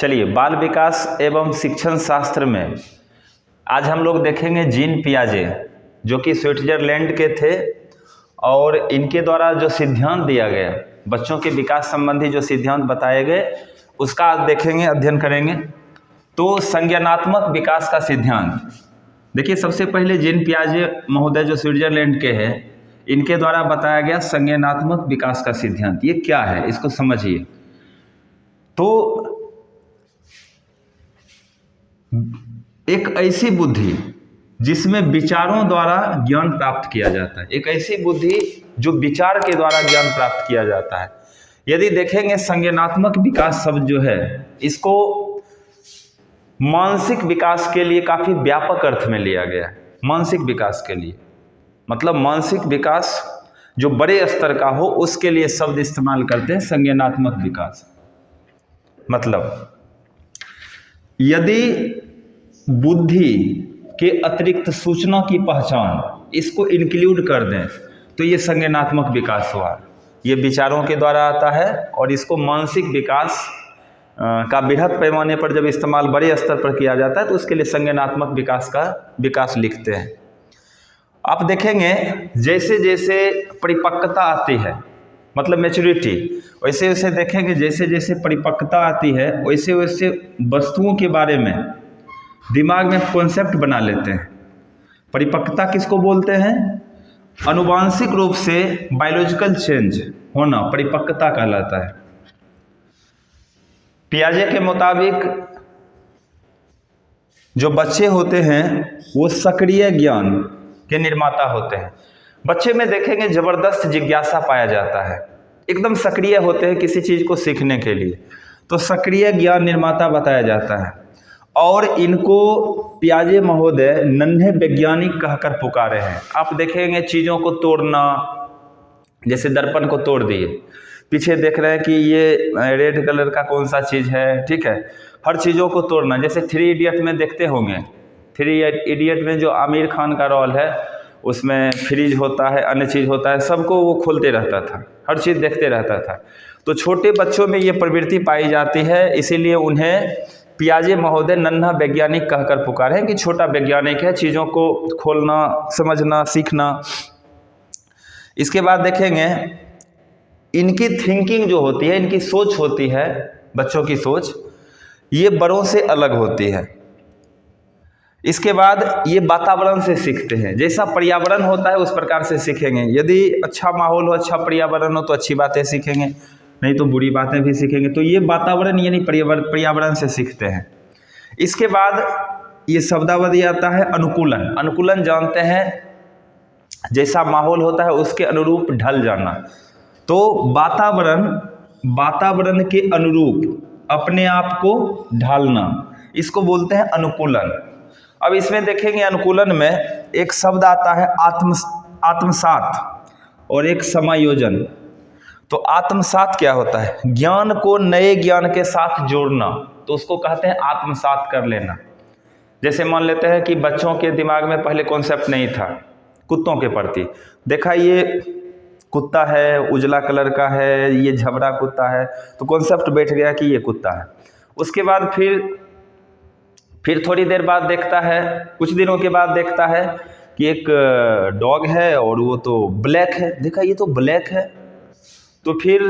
चलिए, बाल विकास एवं शिक्षण शास्त्र में आज हम लोग देखेंगे जीन पियाजे, जो कि स्विट्जरलैंड के थे और इनके द्वारा जो सिद्धांत दिया गया, बच्चों के विकास संबंधी जो सिद्धांत बताए गए, उसका आज देखेंगे, अध्ययन करेंगे। तो संज्ञानात्मक विकास का सिद्धांत देखिए, सबसे पहले जीन पियाजे महोदय जो स्विट्जरलैंड के हैं, इनके द्वारा बताया गया संज्ञानात्मक विकास का सिद्धांत। ये क्या है, इसको समझिए। तो एक ऐसी बुद्धि जिसमें विचारों द्वारा ज्ञान प्राप्त किया जाता है, एक ऐसी बुद्धि जो विचार के द्वारा ज्ञान प्राप्त किया जाता है। यदि देखेंगे संज्ञानात्मक विकास शब्द जो है, इसको मानसिक विकास के लिए काफी व्यापक अर्थ में लिया गया है। मानसिक विकास के लिए मतलब मानसिक विकास जो बड़े स्तर का हो, उसके लिए शब्द इस्तेमाल करते हैं संज्ञानात्मक विकास। मतलब यदि बुद्धि के अतिरिक्त सूचना की पहचान, इसको इंक्लूड कर दें, तो ये संज्ञानात्मक विकास हुआ। ये विचारों के द्वारा आता है और इसको मानसिक विकास का बृहत पैमाने पर जब इस्तेमाल बड़े स्तर पर किया जाता है, तो उसके लिए संज्ञानात्मक विकास का विकास लिखते हैं। आप देखेंगे जैसे जैसे परिपक्वता आती है, मतलब मैच्योरिटी, वैसे वैसे देखेंगे जैसे जैसे परिपक्वता आती है, वैसे वैसे वस्तुओं के बारे में दिमाग में कॉन्सेप्ट बना लेते हैं। परिपक्वता किसको बोलते हैं? अनुवांशिक रूप से बायोलॉजिकल चेंज होना परिपक्वता कहलाता है। पियाजे के मुताबिक जो बच्चे होते हैं वो सक्रिय ज्ञान के निर्माता होते हैं। बच्चे में देखेंगे जबरदस्त जिज्ञासा पाया जाता है, एकदम सक्रिय होते हैं किसी चीज को सीखने के लिए, तो सक्रिय ज्ञान निर्माता बताया जाता है। और इनको पियाजे महोदय नन्हे वैज्ञानिक कहकर पुकारे हैं। आप देखेंगे चीजों को तोड़ना, जैसे दर्पण को तोड़ दिए, पीछे देख रहे हैं कि ये रेड कलर का कौन सा चीज है, ठीक है, हर चीजों को तोड़ना। जैसे 3 इडियट में देखते होंगे, 3 इडियट में जो आमिर खान का रोल है, उसमें फ्रिज होता है, अन्य चीज होता है, सबको वो खोलते रहता था, हर चीज देखते रहता था। तो छोटे बच्चों में ये प्रवृत्ति पाई जाती है, इसीलिए उन्हें पियाजे महोदय नन्हा वैज्ञानिक कहकर पुकारे हैं कि छोटा वैज्ञानिक है, चीजों को खोलना, समझना, सीखना। इसके बाद देखेंगे इनकी थिंकिंग जो होती है, इनकी सोच होती है, बच्चों की सोच, ये बड़ों से अलग होती है। इसके बाद ये वातावरण से सीखते हैं, जैसा पर्यावरण होता है उस प्रकार से सीखेंगे। यदि अच्छा माहौल हो, अच्छा पर्यावरण हो, तो अच्छी बातें सीखेंगे, नहीं तो बुरी बातें भी सीखेंगे। तो ये वातावरण यानी पर्यावरण से सीखते हैं। इसके बाद ये शब्दावली आता है अनुकूलन। अनुकूलन जानते हैं, जैसा माहौल होता है उसके अनुरूप ढल जाना। तो वातावरण के अनुरूप अपने आप को ढालना, इसको बोलते हैं अनुकूलन। अब इसमें देखेंगे अनुकूलन में एक शब्द आता है आत्मसात और एक समायोजन। तो आत्मसात क्या होता है? ज्ञान को नए ज्ञान के साथ जोड़ना, तो उसको कहते हैं आत्मसात कर लेना। जैसे मान लेते हैं कि बच्चों के दिमाग में पहले कॉन्सेप्ट नहीं था कुत्तों के प्रति, देखा ये कुत्ता है, उजला कलर का है, ये झबरा कुत्ता है, तो कॉन्सेप्ट बैठ गया कि ये कुत्ता है। उसके बाद फिर थोड़ी देर बाद देखता है, कुछ दिनों के बाद देखता है कि एक डॉग है और वो तो ब्लैक है, देखा ये तो ब्लैक है। तो फिर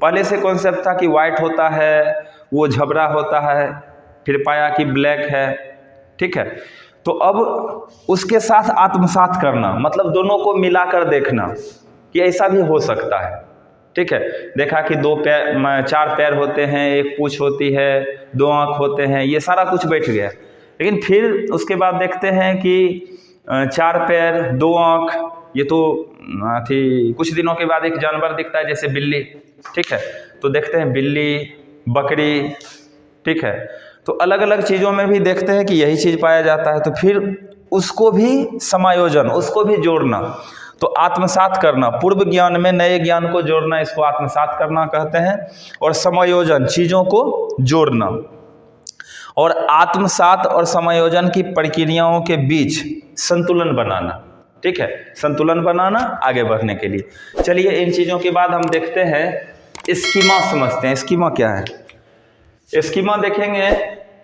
पहले से कॉन्सेप्ट था कि वाइट होता है, वो झबरा होता है, फिर पाया कि ब्लैक है, ठीक है। तो अब उसके साथ आत्मसात करना, मतलब दोनों को मिलाकर देखना कि ऐसा भी हो सकता है, ठीक है। देखा कि 4 पैर होते हैं, एक पूंछ होती है, 2 आँख होते हैं, ये सारा कुछ बैठ गया। लेकिन फिर उसके बाद देखते हैं कि 4 पैर, 2 आँख, ये तो थी। कुछ दिनों के बाद एक जानवर दिखता है जैसे बिल्ली, ठीक है, तो देखते हैं बिल्ली, बकरी, ठीक है। तो अलग अलग चीज़ों में भी देखते हैं कि यही चीज़ पाया जाता है। तो फिर उसको भी समायोजन, उसको भी जोड़ना, तो आत्मसात करना, पूर्व ज्ञान में नए ज्ञान को जोड़ना, इसको आत्मसात करना कहते हैं। और समायोजन, चीज़ों को जोड़ना। और आत्मसात और समायोजन की प्रक्रियाओं के बीच संतुलन बनाना, ठीक है, संतुलन बनाना आगे बढ़ने के लिए। चलिए इन चीज़ों के बाद हम देखते हैं स्कीमा, समझते हैं स्कीमा क्या है। स्कीमा देखेंगे,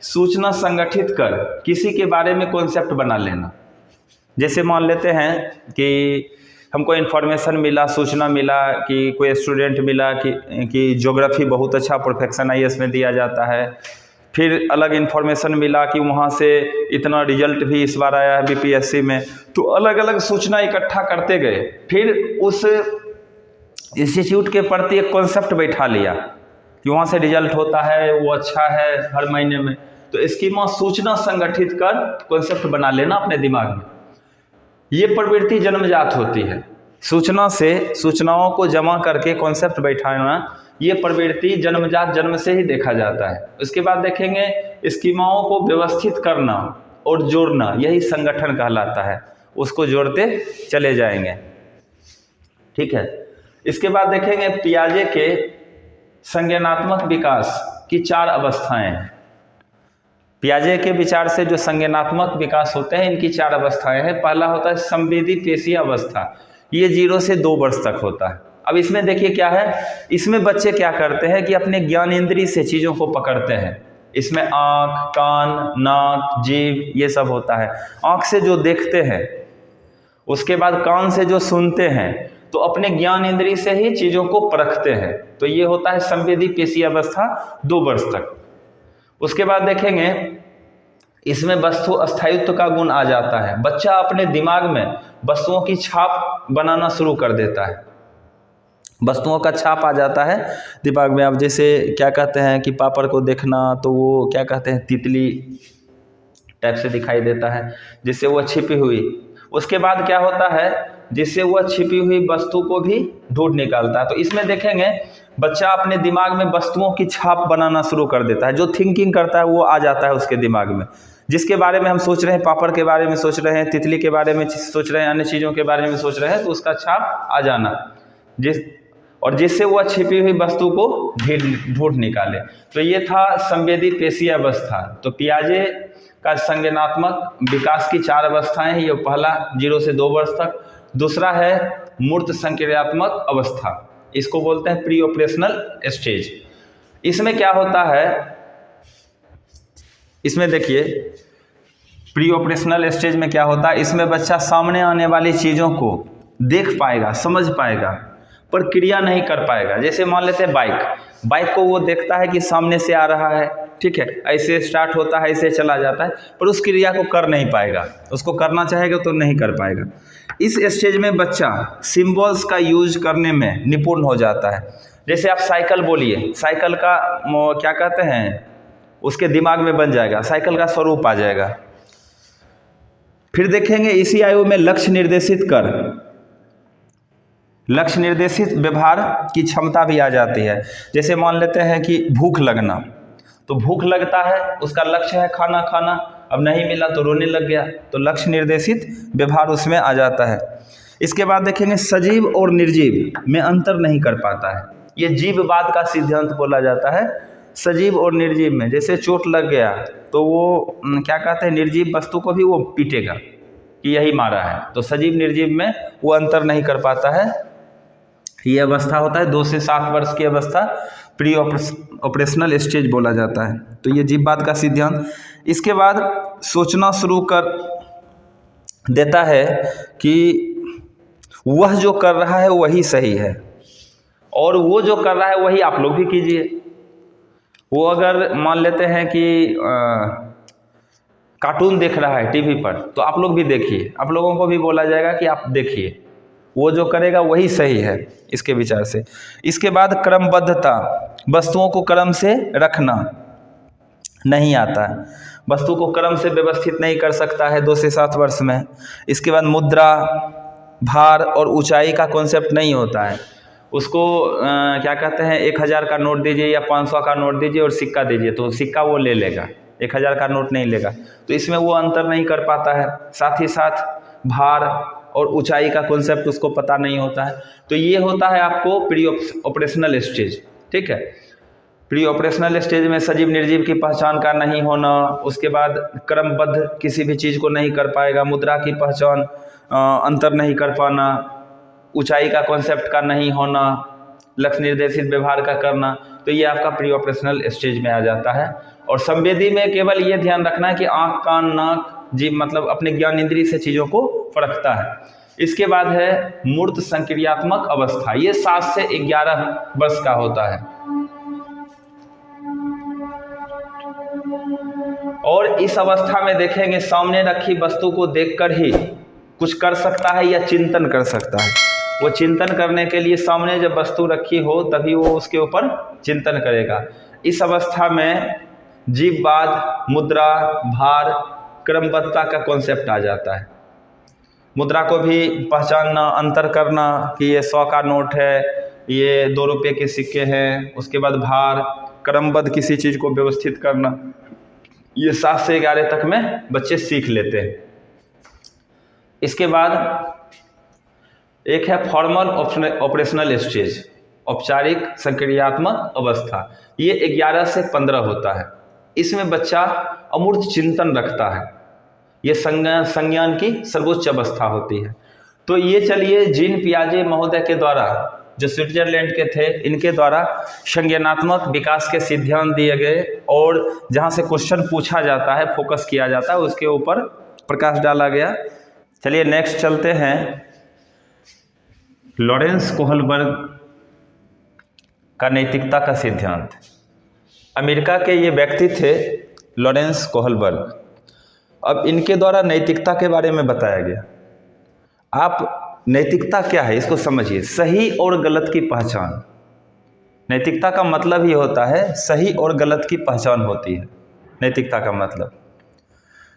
सूचना संगठित कर किसी के बारे में कॉन्सेप्ट बना लेना। जैसे मान लेते हैं कि हमको इन्फॉर्मेशन मिला, सूचना मिला कि कोई स्टूडेंट मिला कि ज्योग्राफी बहुत अच्छा परफेक्शन आईएएस में दिया जाता है, फिर अलग इन्फॉर्मेशन मिला कि वहाँ से इतना रिजल्ट भी इस बार आया है बीपीएससी में। तो अलग अलग सूचना इकट्ठा करते गए, फिर उस इंस्टीट्यूट के प्रति एक कॉन्सेप्ट बैठा लिया कि वहाँ से रिजल्ट होता है, वो अच्छा है हर महीने में। तो स्कीमा सूचना संगठित कर कॉन्सेप्ट बना लेना अपने दिमाग में। ये प्रवृत्ति जन्मजात होती है, सूचना से सूचनाओं को जमा करके कॉन्सेप्ट बैठाना, ये प्रवृत्ति जन्मजात, जन्म से ही देखा जाता है। उसके बाद देखेंगे स्कीमाओं को व्यवस्थित करना और जोड़ना, यही संगठन कहलाता है। उसको जोड़ते चले जाएंगे, ठीक है। इसके बाद देखेंगे पियाजे के संज्ञानात्मक विकास की 4 अवस्थाएं हैं। पियाजे के विचार से जो संज्ञानात्मक विकास होते हैं, इनकी 4 अवस्थाएं हैं। पहला होता है संवेदी पेशीय अवस्था, ये 0 से 2 वर्ष तक होता है। अब इसमें देखिए क्या है, इसमें बच्चे क्या करते हैं कि अपने ज्ञानेंद्रिय से चीज़ों को पकड़ते हैं। इसमें आँख, कान, नाक, जीभ ये सब होता है। आँख से जो देखते हैं, उसके बाद कान से जो सुनते हैं, तो अपने ज्ञान इंद्रिय से ही चीज़ों को परखते हैं। तो ये होता है संवेदी पेशीय अवस्था 2 वर्ष तक। उसके बाद देखेंगे इसमें वस्तु स्थायित्व का गुण आ जाता है। बच्चा अपने दिमाग में वस्तुओं की छाप बनाना शुरू कर देता है, वस्तुओं का छाप आ जाता है दिमाग में। अब जैसे क्या कहते हैं कि पापड़ को देखना, तो वो क्या कहते हैं तितली टाइप से दिखाई देता है, जिससे वो छिपी हुई। उसके बाद क्या होता है, जिससे वह छिपी हुई वस्तु को भी ढूंढ निकालता है। तो इसमें देखेंगे बच्चा अपने दिमाग में वस्तुओं की छाप बनाना शुरू कर देता है। जो थिंकिंग करता है वो आ जाता है उसके दिमाग में। जिसके बारे में हम सोच रहे हैं, पापड़ के बारे में सोच रहे हैं, तितली के बारे में सोच रहे हैं, अन्य चीज़ों के बारे में सोच रहे हैं, तो उसका छाप आ जाना, जिससे वह छिपी हुई वस्तु को ढूंढ निकाले। तो ये था संवेदी पेशीय अवस्था। तो पियाजे का संज्ञानात्मक विकास की 4 अवस्थाएं हैं। ये पहला 0 से 2 वर्ष तक। दूसरा है मूर्त संक्रियात्मक अवस्था, इसको बोलते हैं प्री ऑपरेशनल स्टेज। इसमें क्या होता है, इसमें देखिए प्री ऑपरेशनल स्टेज में क्या होता है, इसमें बच्चा सामने आने वाली चीज़ों को देख पाएगा, समझ पाएगा, पर क्रिया नहीं कर पाएगा। जैसे मान लेते हैं बाइक को वो देखता है कि सामने से आ रहा है, ठीक है, ऐसे स्टार्ट होता है, ऐसे चला जाता है, पर उस क्रिया को कर नहीं पाएगा। उसको करना चाहेगा तो नहीं कर पाएगा। इस स्टेज में बच्चा सिंबल्स का यूज करने में निपुण हो जाता है। जैसे आप साइकिल बोलिए, साइकिल का क्या कहते हैं, उसके दिमाग में बन जाएगा, साइकिल का स्वरूप आ जाएगा। फिर देखेंगे इसी आयु में लक्ष्य निर्देशित व्यवहार की क्षमता भी आ जाती है। जैसे मान लेते हैं कि भूख लगना, तो भूख लगता है, उसका लक्ष्य है खाना खाना, अब नहीं मिला तो रोने लग गया, तो लक्ष्य निर्देशित व्यवहार उसमें आ जाता है। इसके बाद देखेंगे सजीव और निर्जीव में अंतर नहीं कर पाता है। ये जीववाद का सिद्धांत बोला जाता है सजीव और निर्जीव में। जैसे चोट लग गया तो वो क्या कहते हैं, निर्जीव वस्तु को भी वो पीटेगा कि यही मारा है। तो सजीव निर्जीव में वो अंतर नहीं कर पाता है। ये अवस्था होता है 2 से 7 वर्ष की अवस्था, प्री ऑपरेशनल स्टेज बोला जाता है। तो ये जीववाद का सिद्धांत। इसके बाद सोचना शुरू कर देता है कि वह जो कर रहा है वही सही है, और वो जो कर रहा है वही आप लोग भी कीजिए। वो अगर मान लेते हैं कि कार्टून देख रहा है टीवी पर, तो आप लोग भी देखिए, आप लोगों को भी बोला जाएगा कि आप देखिए, वो जो करेगा वही सही है, इसके विचार से। इसके बाद क्रमबद्धता, वस्तुओं को क्रम से रखना नहीं आता है, वस्तु को क्रम से व्यवस्थित नहीं कर सकता है 2 से 7 वर्ष में। इसके बाद मुद्रा, भार और ऊंचाई का कॉन्सेप्ट नहीं होता है। उसको क्या कहते हैं, 1000 का नोट दीजिए या 500 का नोट दीजिए और सिक्का दीजिए, तो सिक्का वो ले लेगा, 1000 का नोट नहीं लेगा। तो इसमें वो अंतर नहीं कर पाता है। साथ ही साथ भार और ऊंचाई का कॉन्सेप्ट उसको पता नहीं होता है। तो ये होता है आपको प्री ऑपरेशनल स्टेज, ठीक है। प्री ऑपरेशनल स्टेज में सजीव निर्जीव की पहचान का नहीं होना, उसके बाद क्रमबद्ध किसी भी चीज़ को नहीं कर पाएगा, मुद्रा की पहचान, अंतर नहीं कर पाना, ऊंचाई का कॉन्सेप्ट का नहीं होना, लक्ष्य निर्देशित व्यवहार का करना। तो ये आपका प्री ऑपरेशनल स्टेज में आ जाता है। और संवेदी में केवल ये ध्यान रखना है कि आँख, कान, नाक, जीभ मतलब अपने ज्ञान इंद्रिय से चीज़ों को परखता है। इसके बाद है मूर्त संक्रियात्मक अवस्था, ये 7 से 11 वर्ष का होता है। और इस अवस्था में देखेंगे सामने रखी वस्तु को देखकर ही कुछ कर सकता है या चिंतन कर सकता है। वो चिंतन करने के लिए सामने जब वस्तु रखी हो तभी वो उसके ऊपर चिंतन करेगा। इस अवस्था में जीववाद, मुद्रा, भार, क्रमबद्धता का कॉन्सेप्ट आ जाता है। मुद्रा को भी पहचानना, अंतर करना कि ये 100 का नोट है, ये 2 रुपये के सिक्के हैं। उसके बाद भार, क्रमबद्ध किसी चीज़ को व्यवस्थित करना, ये 7 से 11 तक में बच्चे सीख लेते हैं। इसके बाद एक है फॉर्मल ऑपरेशनल स्टेज, औपचारिक संक्रियात्मक अवस्था, ये 11 से 15 होता है। इसमें बच्चा अमूर्त चिंतन रखता है, ये संज्ञान की सर्वोच्च अवस्था होती है। तो ये चलिए जीन पियाजे महोदय के द्वारा, जो स्विट्जरलैंड के थे, इनके द्वारा संज्ञानात्मक विकास के सिद्धांत दिए गए और जहाँ से क्वेश्चन पूछा जाता है, फोकस किया जाता है, उसके ऊपर प्रकाश डाला गया। चलिए नेक्स्ट चलते हैं। लॉरेंस कोहलबर्ग का नैतिकता का सिद्धांत। अमेरिका के ये व्यक्ति थे लॉरेंस कोहलबर्ग। अब इनके द्वारा नैतिकता के बारे में बताया गया। आप नैतिकता क्या है इसको समझिए, सही और गलत की पहचान। नैतिकता का मतलब ही होता है सही और गलत की पहचान होती है नैतिकता का मतलब।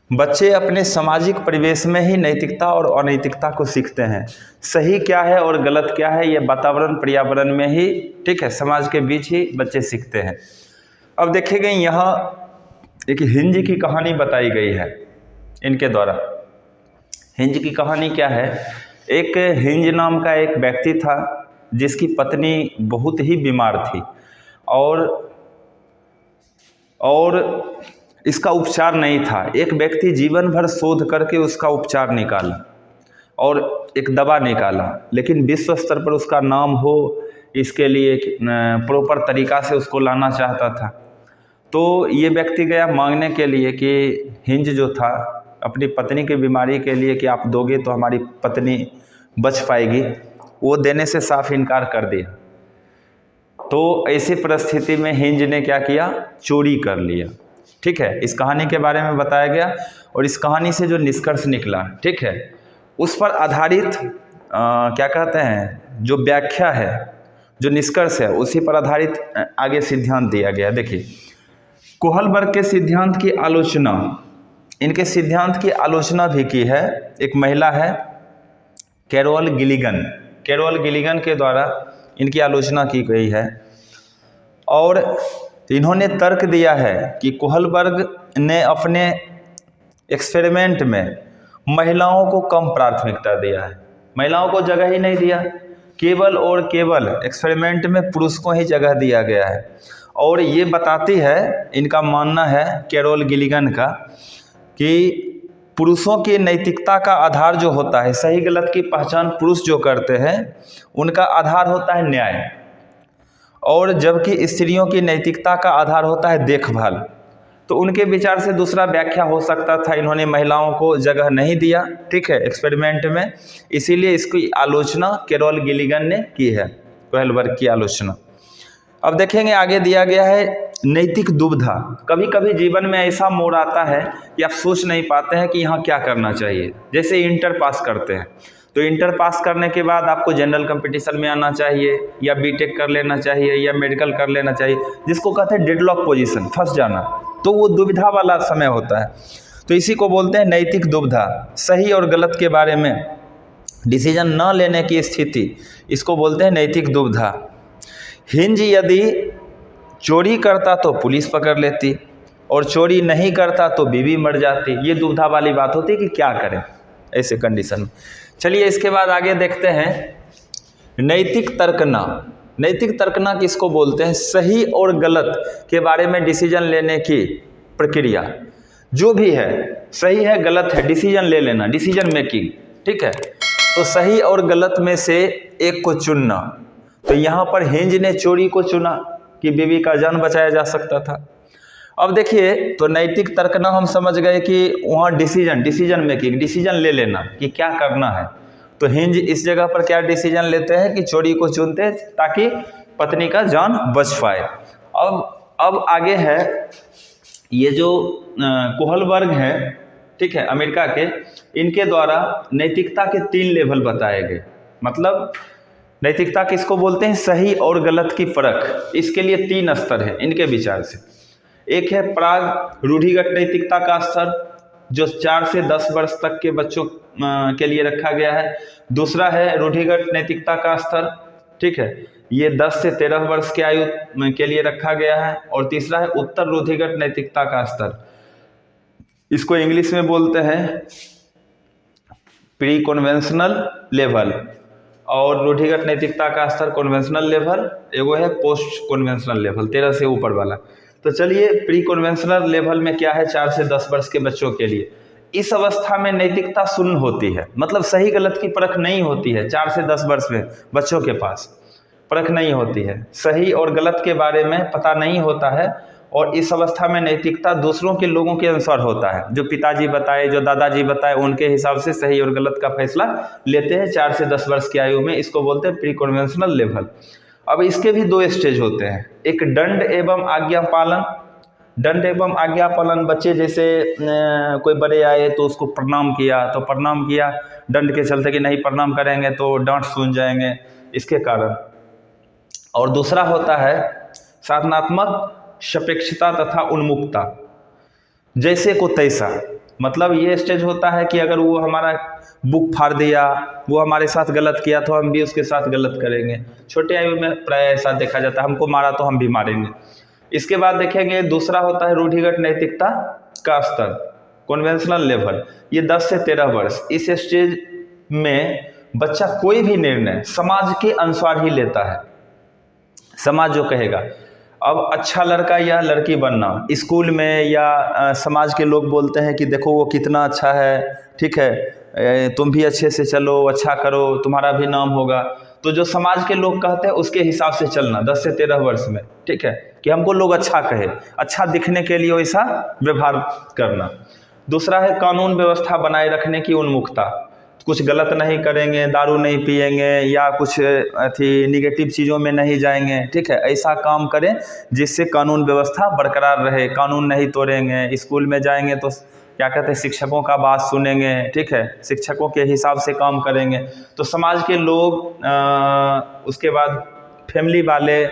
बच्चे अपने सामाजिक परिवेश में ही नैतिकता और अनैतिकता को सीखते हैं। सही क्या है और गलत क्या है ये वातावरण, पर्यावरण में ही, ठीक है, समाज के बीच ही बच्चे सीखते हैं। अब देखेंगे यहाँ एक हिंज की कहानी बताई गई है इनके द्वारा। हिंज की कहानी क्या है? एक हिंज नाम का एक व्यक्ति था जिसकी पत्नी बहुत ही बीमार थी और इसका उपचार नहीं था। एक व्यक्ति जीवन भर शोध करके उसका उपचार निकाला और एक दवा निकाला, लेकिन विश्व स्तर पर उसका नाम हो इसके लिए प्रॉपर तरीका से उसको लाना चाहता था। तो ये व्यक्ति गया मांगने के लिए कि हिंज जो था अपनी पत्नी की बीमारी के लिए कि आप दोगे तो हमारी पत्नी बच पाएगी। वो देने से साफ इनकार कर दिया। तो ऐसी परिस्थिति में हिंज ने क्या किया? चोरी कर लिया। ठीक है, इस कहानी के बारे में बताया गया और इस कहानी से जो निष्कर्ष निकला, ठीक है, उस पर आधारित क्या कहते हैं, जो व्याख्या है, जो निष्कर्ष है, उसी पर आधारित आगे सिद्धांत दिया गया। देखिए, कोहलबर्ग के सिद्धांत की आलोचना, इनके सिद्धांत की आलोचना भी की है एक महिला है कैरोल गिलिगन। कैरोल गिलिगन के द्वारा इनकी आलोचना की गई है और इन्होंने तर्क दिया है कि कोहलबर्ग ने अपने एक्सपेरिमेंट में महिलाओं को कम प्राथमिकता दिया है, महिलाओं को जगह ही नहीं दिया। केवल और केवल एक्सपेरिमेंट में पुरुष को ही जगह दिया गया है। और ये बताती है, इनका मानना है कैरोल गिलिगन का, कि पुरुषों की नैतिकता का आधार जो होता है, सही गलत की पहचान पुरुष जो करते हैं, उनका आधार होता है न्याय, और जबकि स्त्रियों की नैतिकता का आधार होता है देखभाल। तो उनके विचार से दूसरा व्याख्या हो सकता था, इन्होंने महिलाओं को जगह नहीं दिया, ठीक है, एक्सपेरिमेंट में, इसीलिए इसकी आलोचना कैरोल गिलिगन ने की है, कोहलबर्ग की आलोचना। अब देखेंगे आगे दिया गया है नैतिक दुविधा। कभी कभी जीवन में ऐसा मोड़ आता है कि आप सोच नहीं पाते हैं कि यहाँ क्या करना चाहिए। जैसे इंटर पास करते हैं तो इंटर पास करने के बाद आपको जनरल कंपटीशन में आना चाहिए या बीटेक कर लेना चाहिए या मेडिकल कर लेना चाहिए, जिसको कहते हैं डेडलॉक पोजीशन, फंस जाना। तो वो दुविधा वाला समय होता है। तो इसी को बोलते हैं नैतिक दुविधा, सही और गलत के बारे में डिसीजन न लेने की स्थिति, इसको बोलते हैं नैतिक दुविधा। हिंज यदि चोरी करता तो पुलिस पकड़ लेती और चोरी नहीं करता तो बीवी मर जाती। ये दुविधा वाली बात होती कि क्या करें ऐसे कंडीशन में। चलिए इसके बाद आगे देखते हैं नैतिक तर्कना। नैतिक तर्कना किसको बोलते हैं? सही और गलत के बारे में डिसीजन लेने की प्रक्रिया, जो भी है सही है गलत है, डिसीजन ले लेना, डिसीजन मेकिंग, ठीक है। तो सही और गलत में से एक को चुनना। तो यहाँ पर हिंज ने चोरी को चुना कि बीवी का जान बचाया जा सकता था। अब देखिए, तो नैतिक तर्क ना हम समझ गए कि वहाँ डिसीजन मेकिंग, डिसीजन ले लेना कि क्या करना है। तो हिंज इस जगह पर क्या डिसीजन लेते हैं कि चोरी को चुनते हैं ताकि पत्नी का जान बच पाए। अब आगे है ये जो कोहलबर्ग है, ठीक है, अमेरिका के, इनके द्वारा नैतिकता के 3 लेवल बताए गए। मतलब नैतिकता किसको बोलते हैं? सही और गलत की परख। इसके लिए 3 स्तर है इनके विचार से। एक है प्राग रूढ़िगत नैतिकता का स्तर, जो 4 से 10 वर्ष तक के बच्चों के लिए रखा गया है। दूसरा है रूढ़िगत नैतिकता का स्तर, ठीक है, ये 10 से 13 वर्ष के आयु के लिए रखा गया है। और तीसरा है उत्तर रूढ़िगत नैतिकता का स्तर, इसको इंग्लिश में बोलते हैं प्री कन्वेंशनल लेवल। और रूढ़िगत नैतिकता का स्तर कन्वेंशनल लेवल, एगो है पोस्ट कन्वेंशनल लेवल, 13 से ऊपर वाला। तो चलिए, प्री कन्वेंशनल लेवल में क्या है? 4 से 10 वर्ष के बच्चों के लिए इस अवस्था में नैतिकता शून्य होती है, मतलब सही गलत की परख नहीं होती है। 4 से 10 वर्ष में बच्चों के पास परख नहीं होती है, सही और गलत के बारे में पता नहीं होता है। और इस अवस्था में नैतिकता दूसरों के लोगों के अनुसार होता है, जो पिताजी बताए, जो दादाजी बताए, उनके हिसाब से सही और गलत का फैसला लेते हैं 4 से 10 वर्ष की आयु में। इसको बोलते हैं प्री कन्वेंशनल लेवल। अब इसके भी 2 स्टेज होते हैं, एक दंड एवं आज्ञा पालन। दंड एवं आज्ञा पालन, बच्चे जैसे कोई बड़े आए तो उसको प्रणाम किया, तो प्रणाम किया दंड के चलते कि नहीं प्रणाम करेंगे तो डांट सुन जाएंगे, इसके कारण। और दूसरा होता है साधनात्मक सापेक्षता तथा उन्मुक्ता, जैसे को तैसा। मतलब ये स्टेज होता है कि अगर वो हमारा बुक फाड़ दिया, वो हमारे साथ गलत किया तो हम भी उसके साथ गलत करेंगे। छोटे आयु में प्राय ऐसा देखा जाता है, हमको मारा तो हम भी मारेंगे। इसके बाद देखेंगे दूसरा होता है रूढ़िगत नैतिकता का स्तर, कन्वेंशनल लेवल। ये 10 से 13 वर्ष। इस स्टेज में बच्चा कोई भी निर्णय समाज के अनुसार ही लेता है, समाज जो कहेगा। अब अच्छा लड़का या लड़की बनना, स्कूल में या समाज के लोग बोलते हैं कि देखो वो कितना अच्छा है, ठीक है, तुम भी अच्छे से चलो, अच्छा करो, तुम्हारा भी नाम होगा। तो जो समाज के लोग कहते हैं उसके हिसाब से चलना 10 से 13 वर्ष में, ठीक है, कि हमको लोग अच्छा कहे, अच्छा दिखने के लिए वैसा व्यवहार करना। दूसरा है कानून व्यवस्था बनाए रखने की उन्मुखता, कुछ गलत नहीं करेंगे, दारू नहीं पिएंगे या कुछ निगेटिव चीज़ों में नहीं जाएंगे, ठीक है, ऐसा काम करें जिससे कानून व्यवस्था बरकरार रहे, कानून नहीं तोड़ेंगे। स्कूल में जाएंगे तो क्या कहते हैं, शिक्षकों का बात सुनेंगे, ठीक है, शिक्षकों के हिसाब से काम करेंगे। तो समाज के लोग उसके बाद फैमिली वाले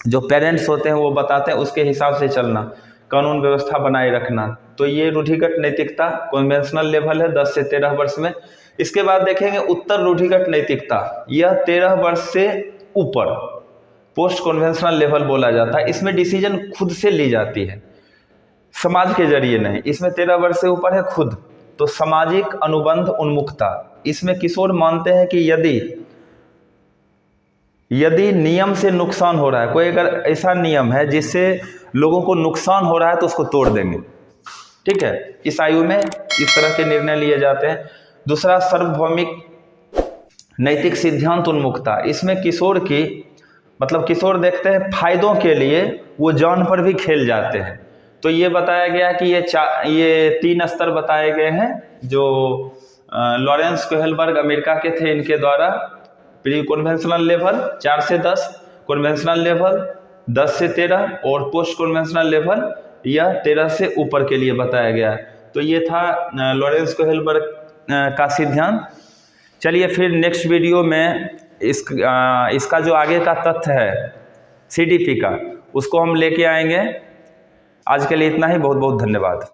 जो पेरेंट्स होते हैं वो बताते हैं, उसके हिसाब से चलना, कानून व्यवस्था बनाए रखना। तो ये रूढ़िगत नैतिकता कन्वेंशनल लेवल है 10 से 13 वर्ष में। इसके बाद देखेंगे उत्तर रूढ़िगत नैतिकता, यह 13 वर्ष से ऊपर पोस्ट कन्वेंशनल लेवल बोला जाता है। इसमें डिसीजन खुद से ली जाती है, समाज के जरिए नहीं। इसमें 13 वर्ष से ऊपर है खुद। तो सामाजिक अनुबंध उन्मुखता, इसमें किशोर मानते हैं कि यदि नियम से नुकसान हो रहा है, कोई अगर ऐसा नियम है जिससे लोगों को नुकसान हो रहा है तो उसको तोड़ देंगे, ठीक है। इस आयु में इस तरह के निर्णय लिए जाते हैं। दूसरा सार्वभौमिक नैतिक सिद्धांत उन्मुखता, इसमें किशोर की मतलब किशोर देखते हैं फायदों के लिए वो जान पर भी खेल जाते हैं। तो ये बताया गया कि ये 3 स्तर बताए गए हैं जो लॉरेंस कोहेलबर्ग अमेरिका के थे, इनके द्वारा प्री कन्वेंशनल लेवल 4 से 10, कन्वेंशनल लेवल 10 से 13 और पोस्ट कन्वेंशनल लेवल यह 13 से ऊपर के लिए बताया गया। तो ये था लॉरेंस कोहेलबर्ग का सिद्धांत। चलिए फिर नेक्स्ट वीडियो में इसका जो आगे का तथ्य है CDP का, उसको हम लेके आएंगे। आज के लिए इतना ही, बहुत बहुत धन्यवाद।